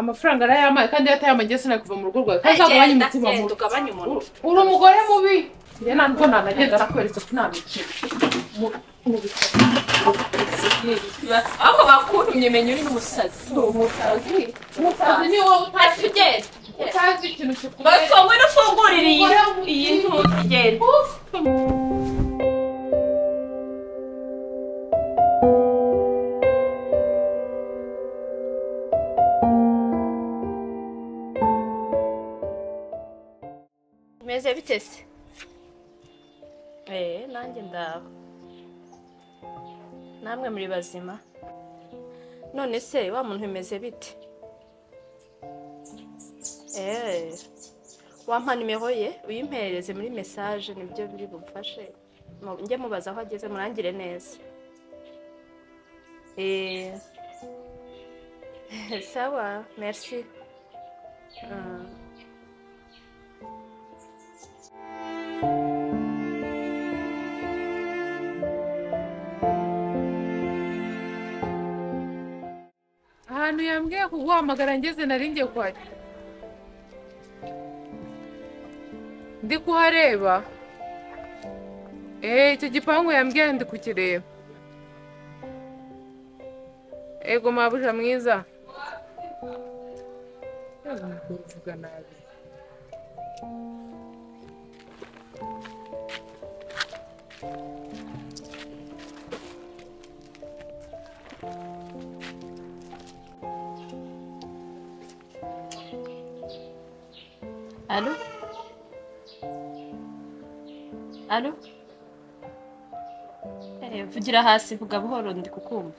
amafaranga arayamaye kandi yatayamagese nakuva mu rugo rwawe kandi agabanya umutima mu ugabanya umuntu uri umugore mubi njye ntabwo nanagenda nakweretse ko ntabikira mu bitaro aho bakuntumye menye uri n'umusazi umusazi ni wowe utazi ikintu kikubera basomwe n'ufungurira iyi ntugenda meze bitese nanjye ndaho namwe muri bazima none se wa muntu bimeze bite wampa nimero ye uyimperereze muri message nibyo biri bumfashe njye mubaza aho ageze murangire neza sawa merci ahantu yambwiye kuguhamagara ngeze naringiye kwari ndi kuhareba icyo gipangu yambwiye ndi kukireba ego mabuja mwiza uvuga nabi Allô? Allô? Vugira hasi vuga buhoro ndi kukumva.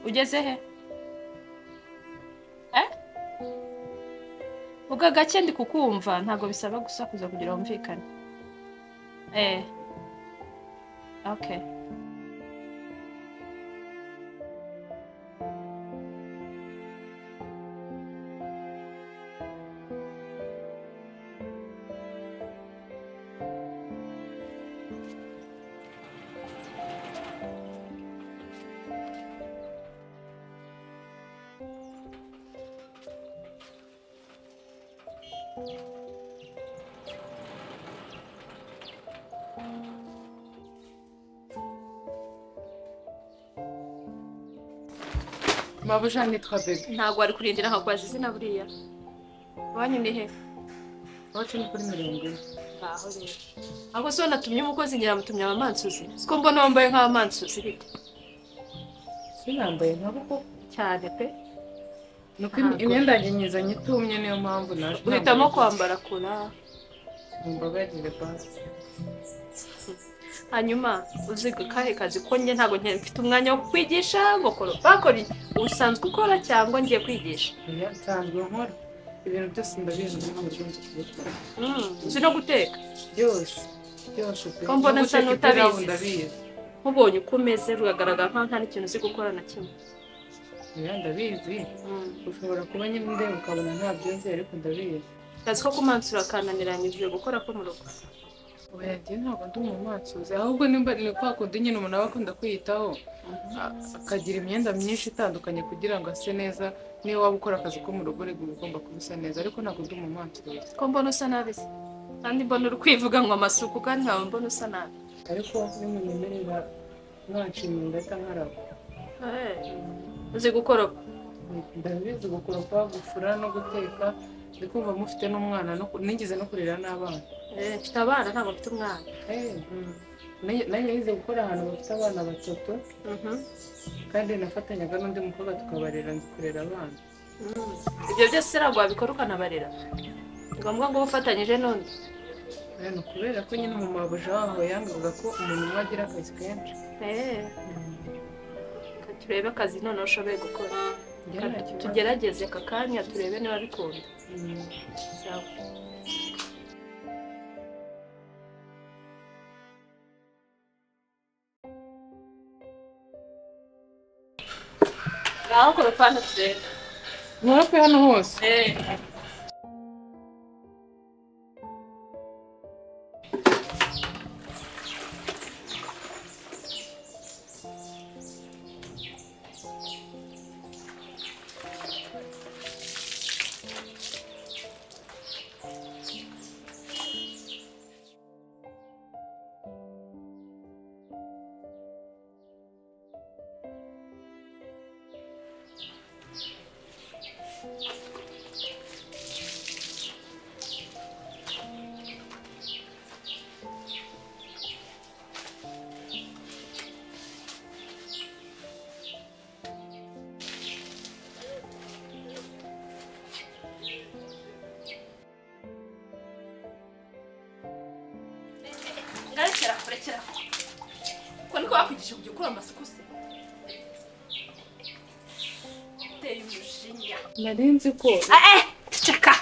Ugeze he? Vuga gake ndi kukumva ntago bisaba gusakuza kugira wumvikane. Okay. mabuja nitwa bebe Ntago ari kurindira nkakwaza izina buriya. Wanyu ni he? wacu ni kuri 70 Aho rero. Ako so natumye umukozi nyiramutumye abamansuzi. Siko mbona wambaye nk'abamansuzi bite? sinambaye nkabo Cyane pe. nuko imyenda yanyiza nyitumye niyo mpamvu naje Uhitamo kwambara kora. mbabarire basi Hanyuma uziga kahe kazi ko njye ntago mfite umwanya wo kwigisha ngo bakora usanzwe ukora cyangwa ngiye kwigisha. nsanzwe nkora ibintu byose ndabizi mu buryo bwo uzi no guteka byose ko mbona nsa n'utabizi nkubonye uko umeze rugaragara nkaho nta n'ikintu uzi gukora na kimwe. ndabizi ushobora kuba nyine ndeba ukabona ntabyo nzi ariko ndabizi kazi ko kumansura kananiranyije gukora ko mu rugo. Oyagiye ntabwo ndi umumansuzi ahubwo nimba ni kwa kundi nyine umuntu aba akunda kwiyitaho akagira imyenda myinshi itandukanye kugira ngo ase neza niyo waba ukora akazi ko mu rugo rego ugomba kubisa neza ariko ntabwo ndi umumansuzi. Ko mbona usa nabi se kandi mbona uri kwivuga ngo amasuku kandi ntabwo mbona usa nabi ariko nimunyemerera mwanshimye ndahita nkaraba. uzi gukoropa? Ndabizi gukoropa gufura no guteka ndi kumva mufite n'umwana nigeze no kurera n'abana. Mfite abana ntabwo mfite umwana. Nanjye yize gukora ahantu bafite abana batatu kandi nafatanyaga n'undi mukobwa tukabarera nzi kurera abana. Ibyo byose ntabwo wabikora ukanabarera? Ni ngombwa ngo ufatanyije n'undi? Ni kubera ko nyine mu mabuja waho yangaga ko umuntu umwe agira akazi kenshi. Turebe akazi noneho ushoboye gukora. Tugerageze aka kanya turebe niba bikunda. Ngaho koropana turebe. Nkorope hano hose? kurekera ko niko bakwigisha kujya ukora amasuku se uteye umujinya nari nzi ko ceka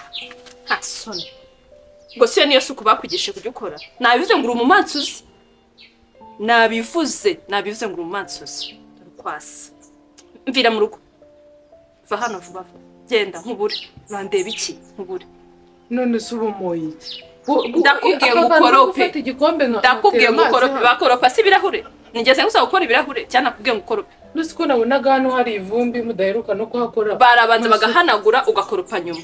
nta soni ngo siyo niyo suku bakwigishije kujya ukora nabivuze ngo uri umumansuzi nabivuze ngo uri umumansuzi kwasa mvira mu rugo va hano vuba genda nkubure bandeba iki nkubure none se ubumoye ndakubwiye ngo ukorope ndakubwiye ngo ukorope bakoropa si ibirahure nigeze ngusaba gukora ibirahure cyane nakubwiye ngo ukorope nose ko nabonaga hano hari ivumbi mudaheruka no kuhakora barabanza bagahanagura ugakoropa nyuma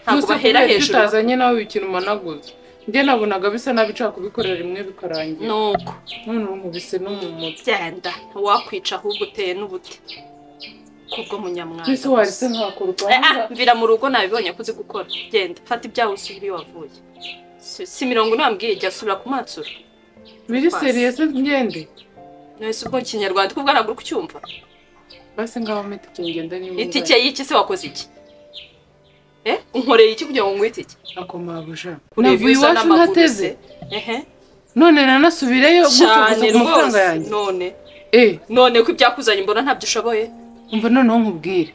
ntabwo bahera hejuru utazanye nawe ikintu managuza njye nabonaga bisa nabica kubikorera rimwe bikarangira nuko none umubise no mu mutwe genda wakwica ahubwo uteye n'ubuti kubwo munyamwanda nise warise nkakoropa mvira mu rugo nabibonye kuzi gukora genda fata ibyawe usubire wavuye si 40 nambwiye jya subira ku matsura biri serious ngende nese ubwo kinyarwanda kubwo naguru kucyumva base ngaho metike ngenda ni itike y'iki se wakoze iki unkoreye iki kugira ngo ngwite iki akomabuja navuye iwacu ntateze none nanasubireyo gutuguza ku mafaranga yanjye none ko ibyakuzanye mbona ntabyo ushoboye umva noneho nkubwire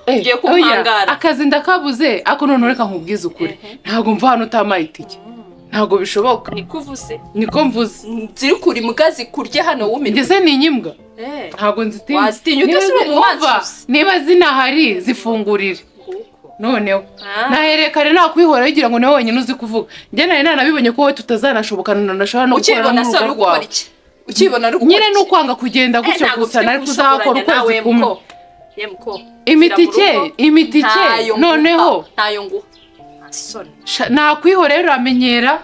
ngiye kumpangara akazi ndakabuze ako none reka nkubwize ukuri ntabwo mva hano utamaye itike ntabwo bishoboka nikuvuze niko mvuze ziri kuri mugazi kurye hano wumire ngeze ni iny'imbwa ntabwo nzitinya wazitinya utese mu mumansuzi niba zinahari zifungurire noneho naherekare nakwihora yigira ngo nawe wenyine uzi kuvuga njye nari nanabibonye ko wowe tutazanashobokana nashobora no gukora n'urugo rwawe ukibona ari nyine nukwanga kugenda gutyo gusa nari kuzakora ukwezi kumwe imitike noneho ntayo ngo nakwihora rero amenyera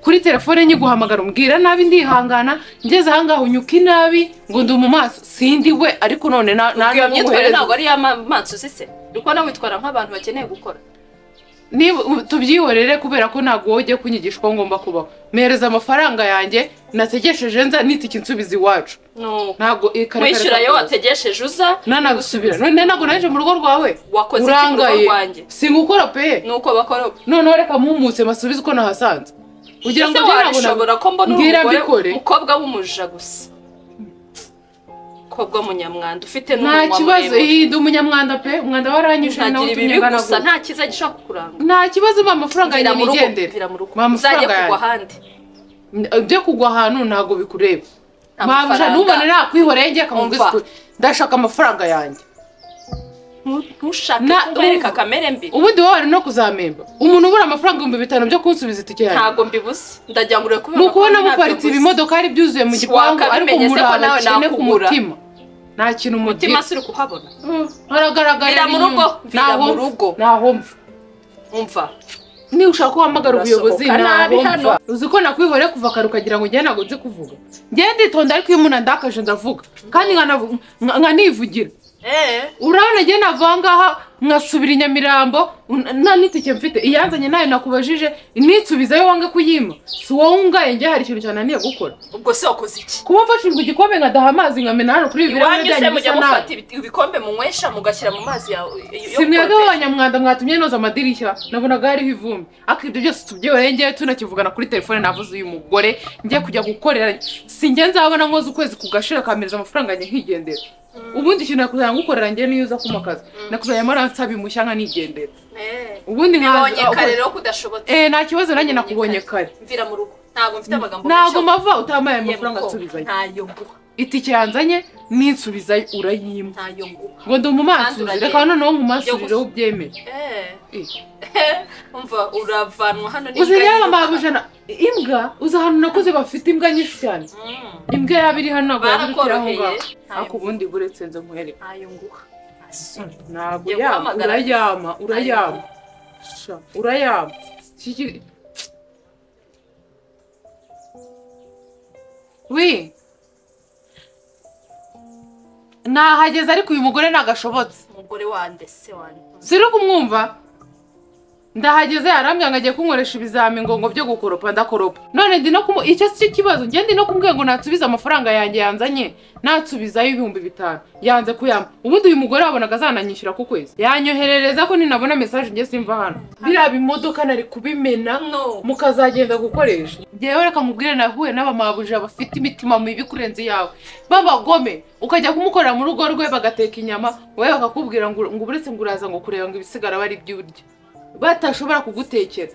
kuri telefone nyiguhamagara umbwira nabi ndihangana ngeze ahangaho unyuka inabi ngo ndi mu maso sindi we ariko none iyo myitwarire ntabwo ari y'amansuzi se uko nawe witwara nk'abantu bakeneye gukora tubyihorere kubera ko ntabwo wowe ugiye kunyigisha uko ngomba kubaho mpereza amafaranga yanjye nategesheje nza n'itike insubiza iwacu ntabwo wishyura yo wategesheje uza nanagusubira none ntabwo naje mu rugo rwawe wakoze iki mu rugo rwanjye singukora pe nuko bakoropa noneho reka mpumutse masubize uko nahasanze ugira ngo ntabwo ko mbona umugore umukobwa w'umuja gusa umukobwa w'umunyamwanda ufite n'umunwa nta kibazo ndi umunyamwanda pe umwanda waranyishe nawe utumye gusa nta kiza gishaka kukuranga nta kibazo mpa amafaranga yanjye nigendere uzajya kugwa ahandi ibyo kugwa ahantu ntabwo bikureba mpamvu ntubone nakwihoreye njye akamubwiza ukuri ndashaka amafaranga yanjye ntushake kumwereka kamere mbi ubundi wowe wari no kuzamemba umuntu ubura amafaranga 5,000 byo kunsubiza itike yanjye ntabwo mbibuze ndagira ngo urebe nukubona muparitse ibimodoka ari byuzuye mu gipangu ariko umurara cyane ku mutima nta kintu umutima suri kuhabona haragaragara mu rugo naho umva ni ushaka ko hamagara ubuyobozi naho uzi ko nakwihoreye kuva kare ukagira ngo njye ntabwo nzi kuvuga njye nditonda ariko iyo umuntu andakaje ndavuga kandi nkanivugira urabona njye navangaha nkasubira inyamirambo nta n'itike mfite iyanzanye nayo nakubajije nitsubizayo wange kuyima si wowe ungaye njye hari ikintu cyananiye gukora ubwo se wakoze iki kuba mfashijwe igikombe nkadaha amazi nkamena hano kuri ibi birahure byanyu bisa nabi mufata ibikombe munywesha mugashyira mu mazi yawe simwebwe abanyamwanda mwatumye noza amadirishya nabonaga hariho ivumbi ariko ibyo byose tubyihoreye njyewe tunakivugana kuri telefone navuze uyu mugore njye kujya gukorera sinjye nzabona nkoze ukwezi kugashira kamereza amafaranga yanjye nkigendera ubundi ikintu nakuzanya ngukorera njye niyo uza kumakaza nakuzanya maransaba imushya nka nigendera ubundi nkabonye kare rero kudashobotse nta kibazo nanjye nakubonye kare mvira mu rugo ntabwo mfite amagambo ntabwo mava utamaye amafaranga asubizayo ntayo nguha itike yanzanye ninsubizayo urayima ntayo nguha ngo ndi umumansuzi reka noneho nkumansurire ubyemere umva uravanwa hano uzi rero mbabujana imbwa uzi ahantu nakoze bafite imbwa nyinshi cyane imbwa yaba iri hano ntabwo yabirikira aho ngaho ariko ubundi buretse nze nkwereke ntayo nguha ntabwo urayama nahageze ariko uyu mugore nagashobotse umugore wande se wande siri kumwumva ndahageze arambwira ngo agiye kunkoresha ibizami ngo byo gukoropa ndakoropa none ndi no icyo si kibazo nge ndi no kumbwira ngo natsubize amafaranga yanjye yanzanye natsubizayo 5,000 yanze kuyama ubundi uyu mugore wabonaga azananyishyura ku kwezi yanyoherereza ko ninabona message nge simva hano biraba imodoka nari kubimena mukazagenda gukoresha ngewe reka mubwire nahuye n'abamabuja bafite imitima mibi kurenza yawe babagome ukajya kumukorera mu rugo rwe bagateka inyama wowe bakakubwira ngo uburetse nguraza ngo kureba ngo ibisigara bari by'urya batashobora kugutekera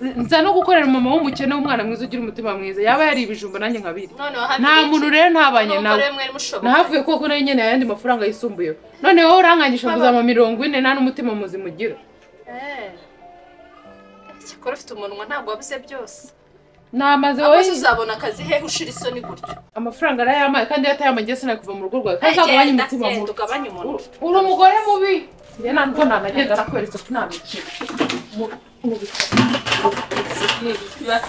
nza no gukorera mama w'umukene w'umwana mwiza ugira umutima mwiza yaba yari ibijumba nanjye nkabiri nta muntu rero ntabanye nawe nahavuye koko nayo nyene yandi mafaranga yisumbuye none wowe urankangisha kuzama 40 nta n'umutima muzima ugira cyakora ufite umunwa ntabwo wabuze byose namaze wowe uzabona akazi he ushira isoni gutyo amafaranga arayamaye kandi yatayamaye sina kuva mu rugo rwawe kandi agabanya umutima mubi ugabanya umuntu uri umugore mubi njye ntabwo nanagenda nakweretse ko ntabikira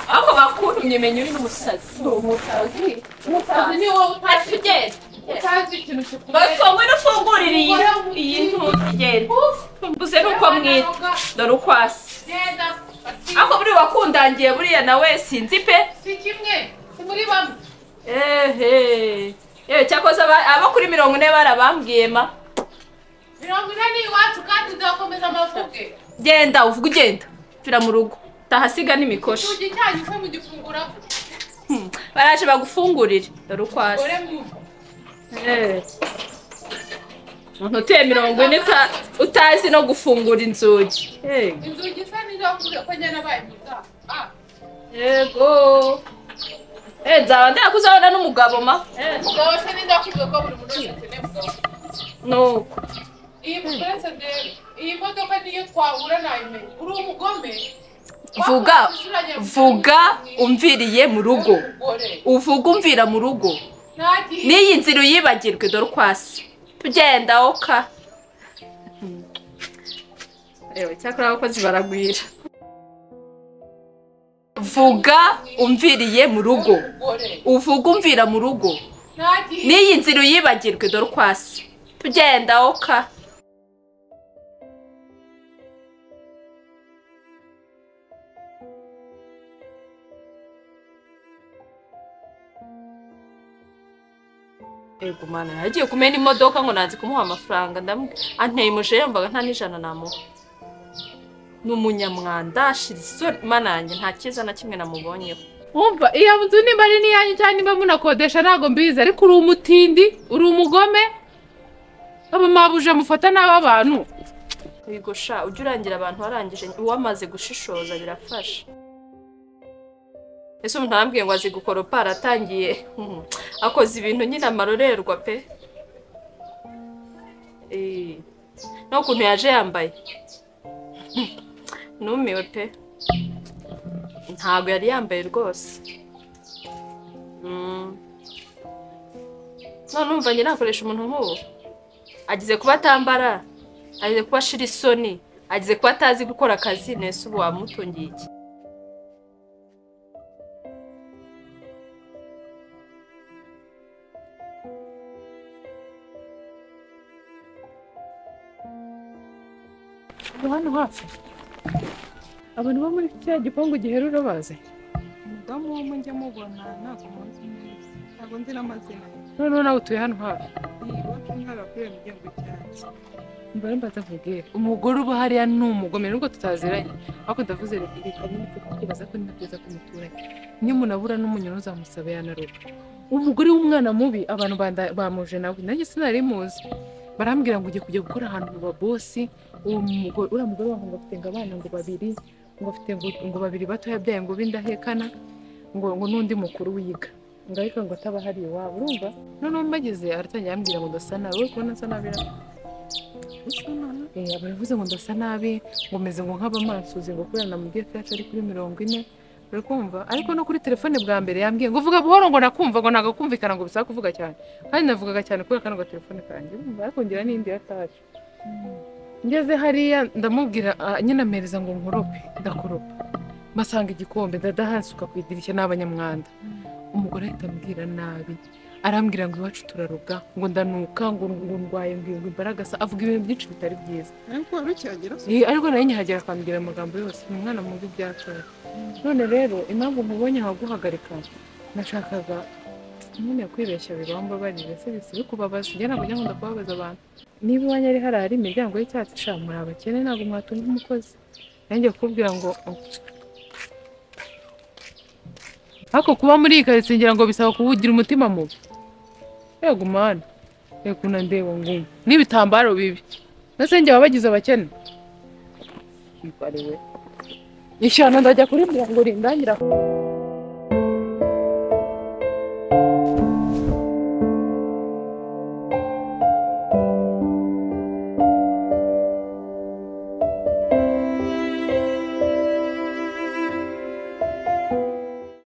ako bakuntumye menye uri n'umusazi umusazi ni wowe utazi ikintu basomwe n'ufungurira iyi ntugenda mbuze nuko mwita dore ukwasi ako buri wakundangiye buriya nawe sinzi pe si kimwe si muri bamwe yewe cyakoze abo kuri 40 barabambwiye ma 40 ni iwacu kandi nzakomeza amavuge genda uvuga ugenda pfira mu rugo tahasiga n'imikoshi ugi cyanyu se mu gifungura baraje bagufungurire dore ukwasi umuntu utuye 40 utazi no gufungura inzugi inzugi se nizo kuvuga ko njye nabaye muza yego nzaba ndakuzabona n'umugabo ma umugabo se nindakuvuga ko buri muntu wese akeneye umugabo nuko iyi mugenzi ndebe iyi modoka niyo twahura nayimenye uri umugome vuga umviriye mu rugo uvuga umvira mu rugo n'iyi nzira uyibagirwe dore ukwasi tugenda oka cyakora abakozi baragwira vuga umviriye mu rugo uvuga umvira mu rugo n'iyi nzira uyibagirwe dore ukwasi tugenda oka ego mana yagiye kumena imodoka ngo nanze kumuha amafaranga anteye muje yamvaga nta n'ijana namuha n'umunyamwanda shiriso mana yanjye nta kiza na kimwe namubonyeho umva iyo nzu nimba ari niyanyu cyangwa nimba munakodesha ntago mbizi ariko uri umutindi uri umugome abamabuja mufata n'aba bantu yego sha ujye urangira abantu warangije uwamaze gushishoza birafasha ese umuntu arambwiye ngo azi gukoropa aratangiye akoze ibintu nyine amarorerwa pe no kuntu yaje yambaye numiwe pe ntabwo yari yambaye rwose none umva njye nakoresha umuntu nk'uwo agize kuba atambara agize kuba ashira isoni agize kuba atazi gukora akazi nese ubu wamutungiye iki hano hafi abantu bo muri cya gipangu giherura baze umudamu wo mujya mubona ntabwo muzi neza ntabwo nzi n'amazina noneho nawe utuye hano hafi iwacu ntarapfuye mu gihugu cyacu mbere mbaza nkubwire umugore uba hariya ni umugome nubwo tutaziranye ariko ndavuze reka n'icyo kukibaza ko ni byiza ko muturanye niyo munabura n'umunyana uzamusaba yanaruka umugore w'umwana mubi abantu bamuje nawe nanjye sinari muzi barambwira ngo ugiye kujya gukora ahantu mu babosi uwo mugore uriya mugore waho ngo afite abana ngo babiri ngo afite ngo babiri bato yabyaye ngo bindahekana ngo n'undi mukuru wiga ngo ariko ngo ataba hari iwabo urumva noneho mbageze aratangira ambwira ngo ndasa nabi we kubona nsa nabi baravuze ngo ndasa nabi ngo meze ngo nk'abamansuzi ngo kubera namubwiye ko yacu ari kuri 40 uri kumva ariko no kuri telefone bwa mbere yambwiye ngo vuga buhoro ngo nakumva ngo nagakumvikana ngo bisaba kuvuga cyane kandi navugaga cyane kubera kano telefone kanjye ariko ngira n'indi yataje ngeze hariya ndamubwira nyine amereza ngo nkorope ndakoropa masanga igikombe ndadahansuka ku idirishya n'abanyamwanda umugore ahita ambwira nabi arambwira ngo iwacu turaruga ngo ndanuka ngo ndwaye ngo imbaraga sa avuga ibintu byinshi bitari byiza ariko warukihagera se ariko nayo nyihagera akambwira amagambo yose ni umwana mubi byacoye none rero impamvu nkubonye nkaguhagarika nashakaga nyine kwibeshya bibambabarire se bikubabaza njye ntabwo njya nkunda kubabaza abantu niba iwanyu ari hari imiryango y'icyatsi sha muri abakene ntabwo mwatunga umukozi nanjye kukubwira ngo ariko kuba muri iyi karitsiye ngira ngo bisaba kuwugira umutima mubi yego umwana reka unandeba ngumva n'ibitambaro bibi nase njye wabagize abakene yikariwe ishyano ndajya kuri mbura ngo rindangira